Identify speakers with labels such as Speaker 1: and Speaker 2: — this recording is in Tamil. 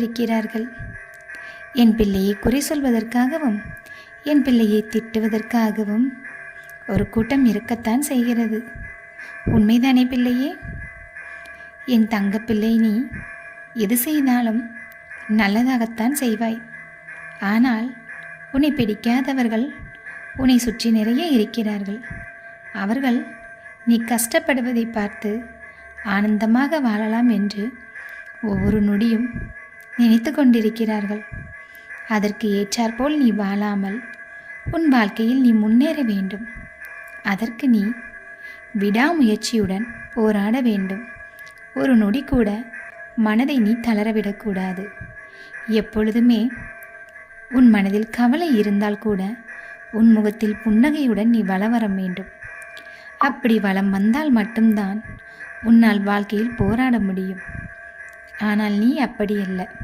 Speaker 1: இருக்கிறார்கள். என் பிள்ளையை குறை சொல்வதற்காகவும் என் பிள்ளையை திட்டுவதற்காகவும் ஒரு கூட்டம் இருக்கத்தான் செய்கிறது. உண்மைதானே பிள்ளையே? என் தங்கப்பிள்ளை, நீ எது செய்தாலும் நல்லதாகத்தான் செய்வாய். ஆனால் உன்னை பிடிக்காதவர்கள் உன்னை சுற்றி நிறைய இருக்கிறார்கள். அவர்கள் நீ கஷ்டப்படுவதை பார்த்து ஆனந்தமாக வாழலாம் என்று ஒவ்வொரு நொடியும் நினைத்து கொண்டிருக்கிறார்கள். அதற்கு ஏற்றாற்போல் நீ வாழாமல் உன் வாழ்க்கையில் நீ முன்னேற வேண்டும். அதற்கு நீ விடாமுயற்சியுடன் போராட வேண்டும். ஒரு நொடி கூட மனதை நீ தளரவிடக்கூடாது. எப்பொழுதுமே உன் மனதில் கவலை இருந்தால் கூட உன் முகத்தில் புன்னகையுடன் நீ வலம் வர வேண்டும். அப்படி வலம் வந்தால் மட்டும்தான் உன்னால் வாழ்க்கையில் போராட முடியும். ஆனால் நீ அப்படி அல்ல.